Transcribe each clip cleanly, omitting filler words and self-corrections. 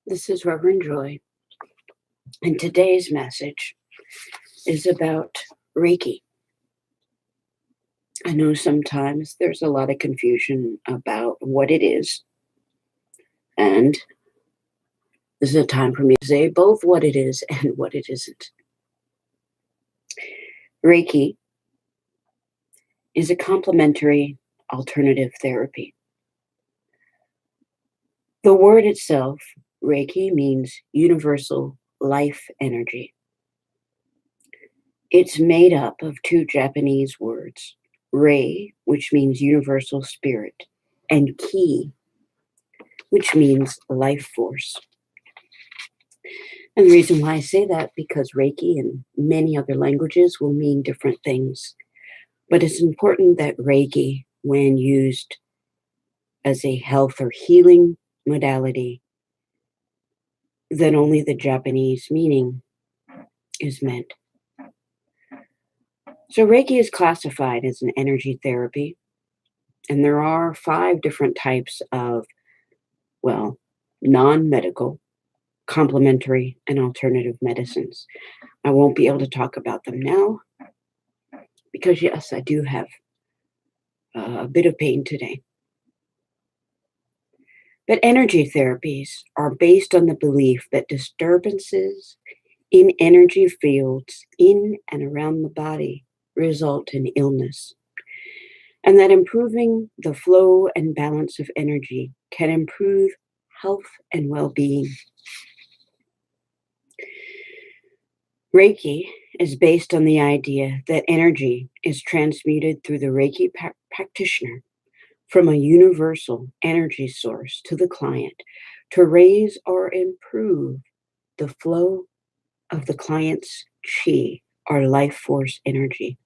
This is Reverend Joy, and today's message is about Reiki. I know sometimes there's a lot of confusion about what it is, and this is a time for me to say both what it is and what it isn't. Reiki is a complementary alternative therapy. The word itself, Reiki, means universal life energy. It's made up of two Japanese words, Rei, which means universal spirit, and Ki, which means life force. And the reason why I say that, because Reiki and many other languages will mean different things. But it's important that Reiki, when used as a health or healing modality, then only the Japanese meaning is meant. So Reiki is classified as an energy therapy, and there are 5 different types of, non-medical, complementary, and alternative medicines. I won't be able to talk about them now because, yes, I do have a bit of pain today. But energy therapies are based on the belief that disturbances in energy fields in and around the body result in illness, and that improving the flow and balance of energy can improve health and well-being. Reiki is based on the idea that energy is transmuted through the Reiki practitioner from a universal energy source to the client to raise or improve the flow of the client's chi, or life force energy.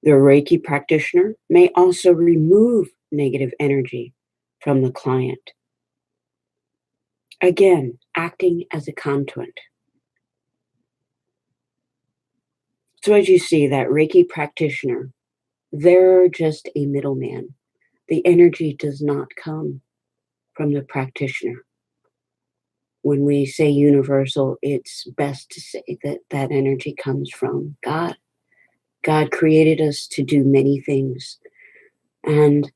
The Reiki practitioner may also remove negative energy from the client, again, acting as a conduit. So as you see, that Reiki practitioner, they're just a middleman. The energy does not come from the practitioner. When we say universal, it's best to say that that energy comes from God. God created us to do many things. And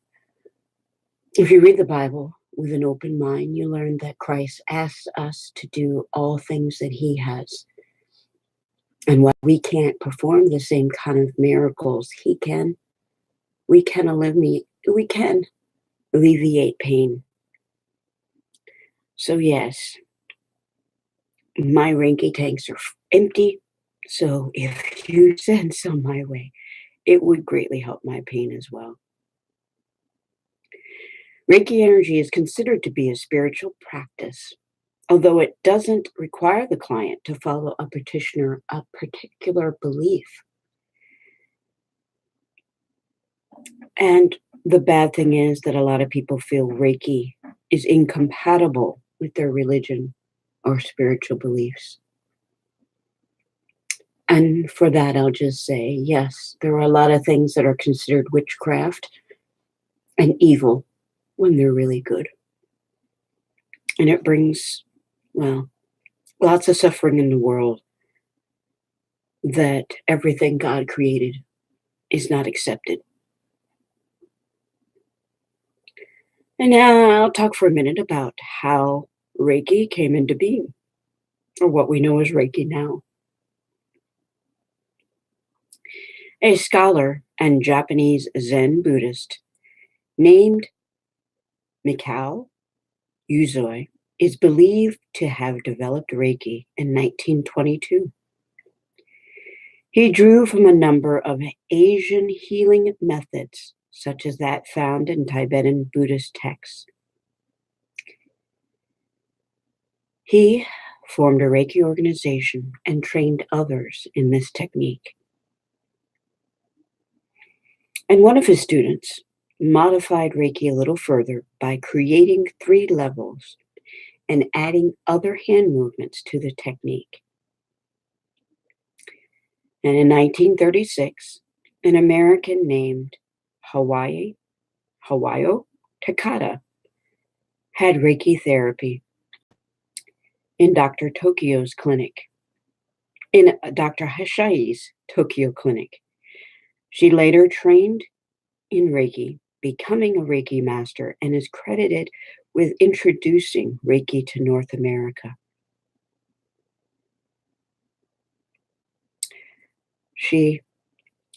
if you read the Bible with an open mind, you learn that Christ asks us to do all things that he has. And while we can't perform the same kind of miracles he can, we can alleviate pain. So yes, my Reiki tanks are empty. So if you send some my way, it would greatly help my pain as well. Reiki energy is considered to be a spiritual practice, although it doesn't require the client to follow a particular belief. And the bad thing is that a lot of people feel Reiki is incompatible with their religion or spiritual beliefs. And for that, I'll just say, yes, there are a lot of things that are considered witchcraft and evil when they're really good. And it brings, lots of suffering in the world, that everything God created is not accepted. And now I'll talk for a minute about how Reiki came into being, or what we know as Reiki now. A scholar and Japanese Zen Buddhist named Mikao Uzui is believed to have developed Reiki in 1922. He drew from a number of Asian healing methods, such as that found in Tibetan Buddhist texts. He formed a Reiki organization and trained others in this technique. And one of his students modified Reiki a little further by creating 3 levels and adding other hand movements to the technique. And in 1936, an American named Hawayo Takada had Reiki therapy in Dr. Tokyo's clinic, in Dr. Hashai's Tokyo clinic. She later trained in Reiki, becoming a Reiki master, and is credited with introducing Reiki to North America. She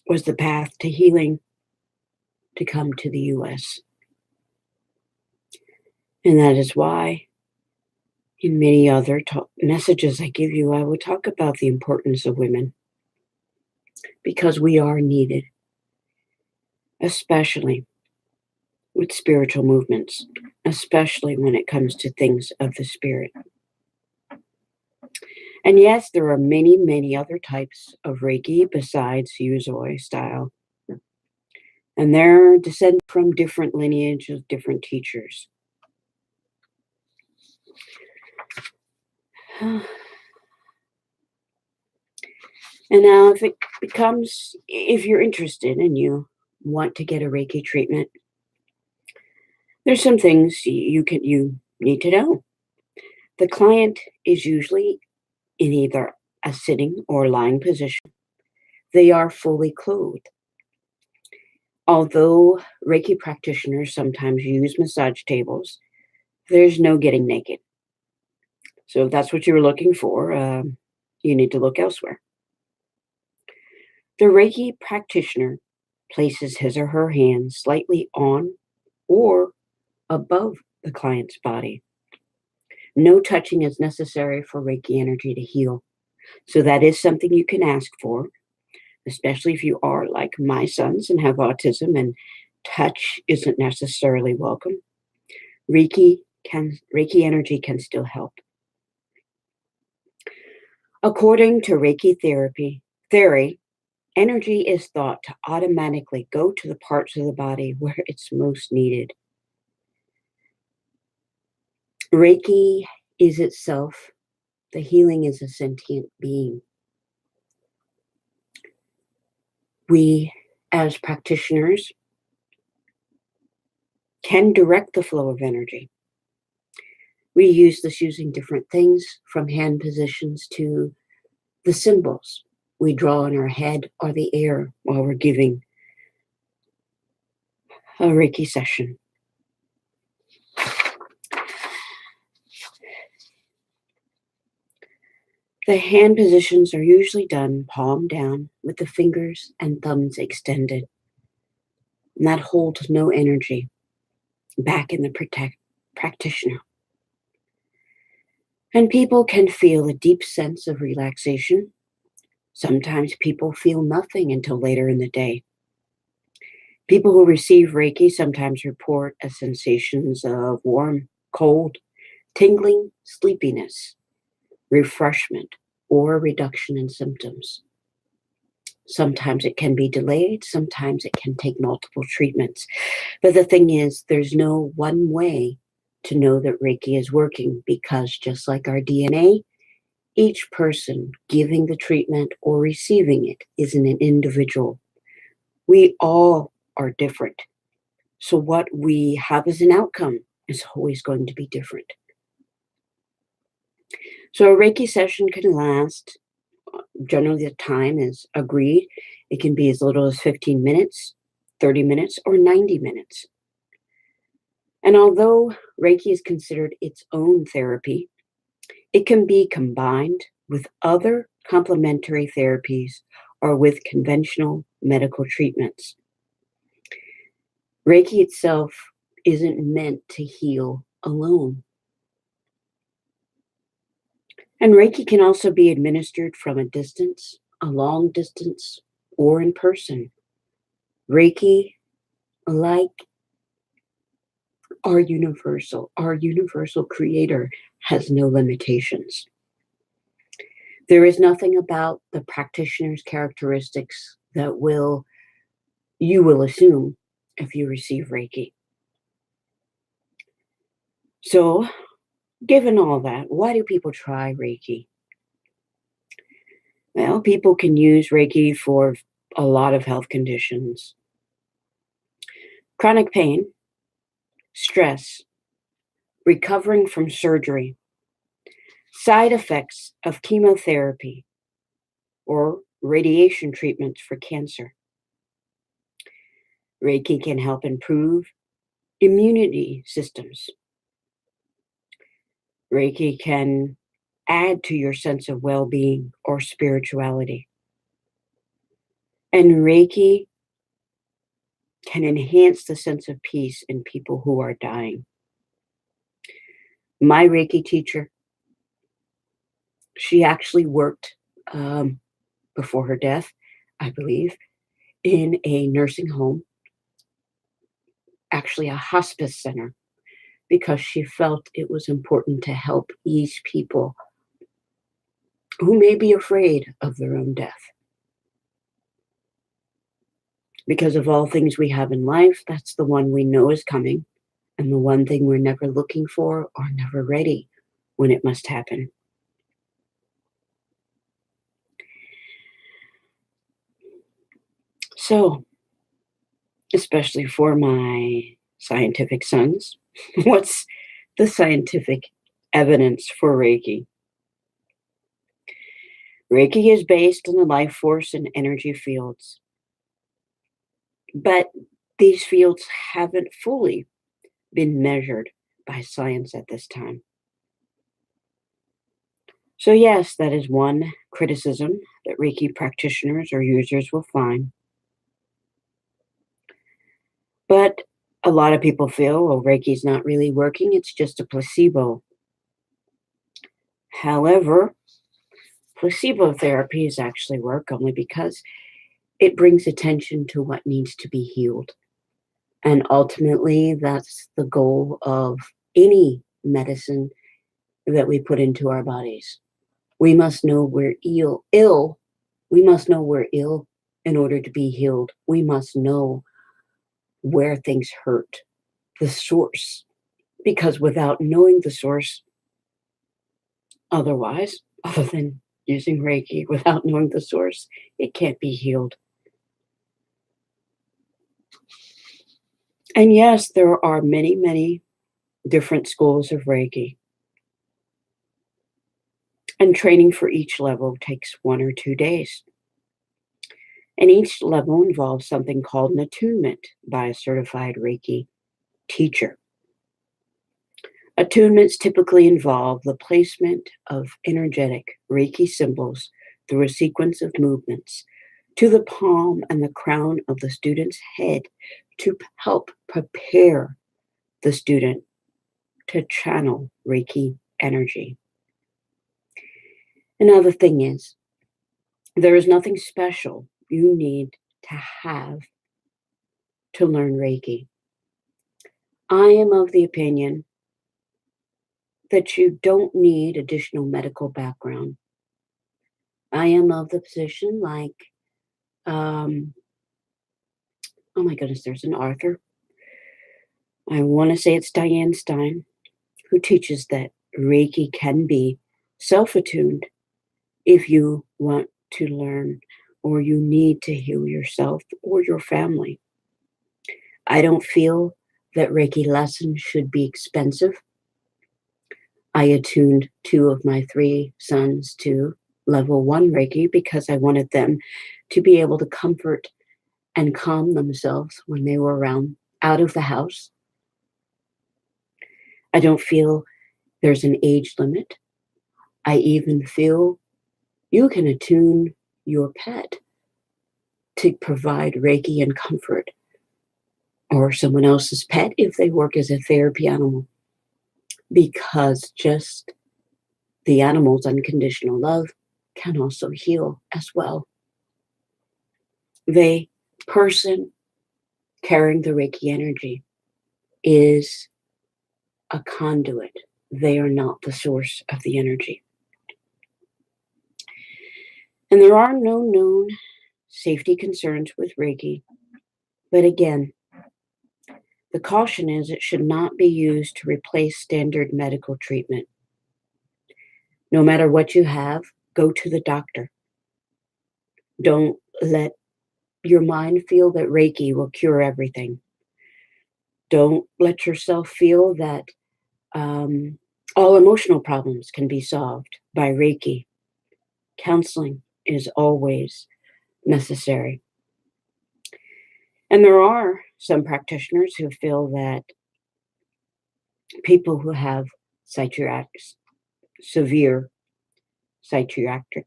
was the path to healing to come to the US. And that is why, in many other messages I give you, I will talk about the importance of women, because we are needed, especially with spiritual movements, especially when it comes to things of the spirit. And yes, there are many, many other types of Reiki besides Yuzoi style. And they're descended from different lineages, different teachers. And now if you're interested and you want to get a Reiki treatment, there's some things you need to know. The client is usually in either a sitting or lying position. They are fully clothed. Although Reiki practitioners sometimes use massage tables, there's no getting naked. So if that's what you were looking for, you need to look elsewhere. The Reiki practitioner places his or her hands slightly on or above the client's body. No touching is necessary for Reiki energy to heal. So that is something you can ask for, especially if you are like my sons and have autism and touch isn't necessarily welcome. Reiki energy can still help. According to Reiki theory, energy is thought to automatically go to the parts of the body where it's most needed. Reiki is itself, the healing is a sentient being. We, as practitioners, can direct the flow of energy. We use this using different things, from hand positions to the symbols we draw in our head or the air while we're giving a Reiki session. The hand positions are usually done palm down with the fingers and thumbs extended. And that holds no energy back in the practitioner. And people can feel a deep sense of relaxation. Sometimes people feel nothing until later in the day. People who receive Reiki sometimes report a sensations of warm, cold, tingling, sleepiness, refreshment, or a reduction in symptoms. Sometimes it can be delayed, sometimes it can take multiple treatments. But the thing is, there's no one way to know that Reiki is working, because just like our DNA, each person giving the treatment or receiving it is an individual. We all are different. So what we have as an outcome is always going to be different. So a Reiki session can last, generally the time is agreed. It can be as little as 15 minutes, 30 minutes, or 90 minutes. And although Reiki is considered its own therapy, it can be combined with other complementary therapies or with conventional medical treatments. Reiki itself isn't meant to heal alone. And Reiki can also be administered from a distance, a long distance, or in person. Reiki, like our universal creator, has no limitations. There is nothing about the practitioner's characteristics that you will assume if you receive Reiki. So, given all that, why do people try Reiki? Well, people can use Reiki for a lot of health conditions. Chronic pain, stress, recovering from surgery, side effects of chemotherapy or radiation treatments for cancer. Reiki can help improve immunity systems. Reiki can add to your sense of well-being or spirituality. And Reiki can enhance the sense of peace in people who are dying. My Reiki teacher, she actually worked before her death, I believe, in a nursing home, actually a hospice center, because she felt it was important to help ease people who may be afraid of their own death. Because of all things we have in life, that's the one we know is coming, and the one thing we're never looking for or never ready when it must happen. So, especially for my scientific sons, what's the scientific evidence for Reiki? Reiki is based on the life force and energy fields, but these fields haven't fully been measured by science at this time. So yes, that is one criticism that Reiki practitioners or users will find. But a lot of people feel, well, Reiki's not really working, it's just a placebo. However, placebo therapies actually work only because it brings attention to what needs to be healed. And ultimately, that's the goal of any medicine that we put into our bodies. We must know we're ill. We must know we're ill in order to be healed. We must know where things hurt, the source. Because without knowing the source, otherwise, other than using Reiki, without knowing the source, it can't be healed. And yes, there are many, many different schools of Reiki. And training for each level takes 1 or 2 days. And each level involves something called an attunement by a certified Reiki teacher. Attunements typically involve the placement of energetic Reiki symbols through a sequence of movements to the palm and the crown of the student's head to help prepare the student to channel Reiki energy. Another thing is, there is nothing special you need to have to learn Reiki. I am of the opinion that you don't need additional medical background. I am of the position like, oh my goodness, there's an author. I want to say it's Diane Stein, who teaches that Reiki can be self-attuned if you want to learn or you need to heal yourself or your family. I don't feel that Reiki lessons should be expensive. I attuned 2 of my 3 sons to level 1 Reiki because I wanted them to be able to comfort and calm themselves when they were out of the house. I don't feel there's an age limit. I even feel you can attune your pet to provide Reiki and comfort, or someone else's pet if they work as a therapy animal, because just the animal's unconditional love can also heal as well. The person carrying the Reiki energy is a conduit. They are not the source of the energy. And there are no known safety concerns with Reiki. But again, the caution is it should not be used to replace standard medical treatment. No matter what you have, go to the doctor. Don't let your mind feel that Reiki will cure everything. Don't let yourself feel that All emotional problems can be solved by Reiki. Counseling is always necessary. And there are some practitioners who feel that people who have severe psychiatric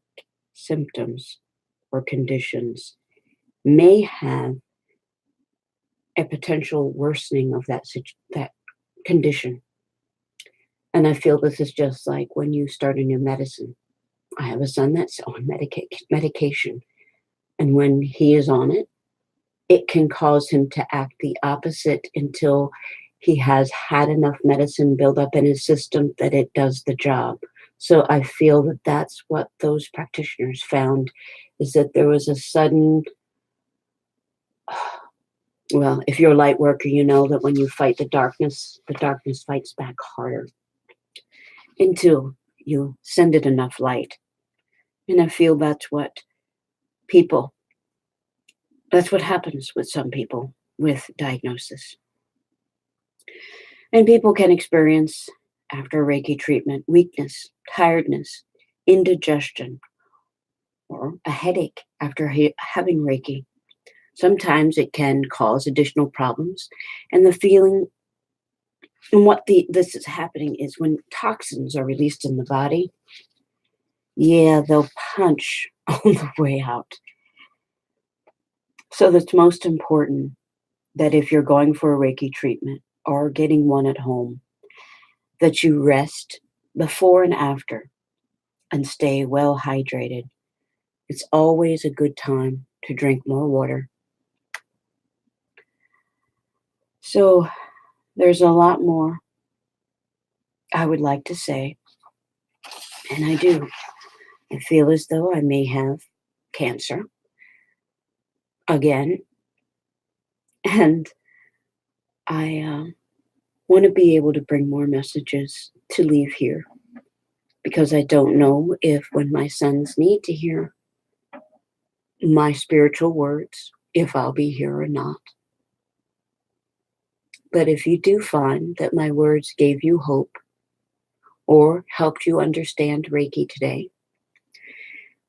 symptoms or conditions may have a potential worsening of that condition. And I feel this is just like when you start a new medicine. I have a son that's on medication, and when he is on it, it can cause him to act the opposite until he has had enough medicine build up in his system that it does the job. So I feel that that's what those practitioners found, is that there was a sudden, well, if you're a light worker, you know that when you fight the darkness fights back harder until you send it enough light. And I feel that's what happens with some people with diagnosis. And people can experience, after Reiki treatment, weakness, tiredness, indigestion, or a headache after having Reiki. Sometimes it can cause additional problems. And the feeling, and what this is happening is when toxins are released in the body, yeah, they'll punch on the way out. So that's most important, that if you're going for a Reiki treatment or getting one at home, that you rest before and after and stay well hydrated. It's always a good time to drink more water. So there's a lot more I would like to say, and I do. I feel as though I may have cancer again, and I want to be able to bring more messages to leave here, because I don't know if when my sons need to hear my spiritual words, if I'll be here or not. But if you do find that my words gave you hope or helped you understand Reiki today,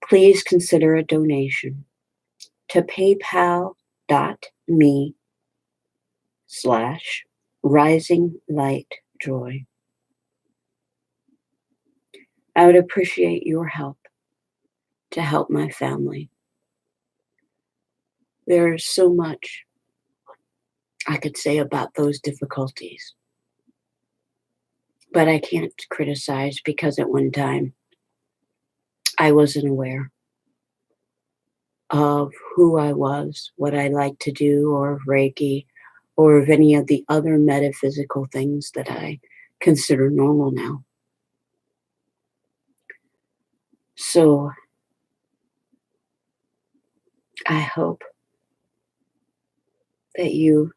please consider a donation to paypal.me/risinglightjoy. I would appreciate your help to help my family. There's so much I could say about those difficulties, but I can't criticize, because at one time I wasn't aware of who I was, what I like to do, or of Reiki, or of any of the other metaphysical things that I consider normal now. So I hope that you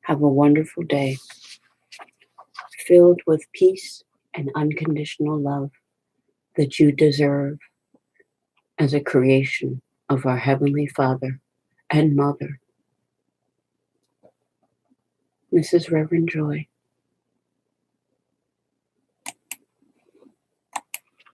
have a wonderful day filled with peace and unconditional love that you deserve as a creation of our Heavenly Father and Mother, Mrs. Reverend Joy.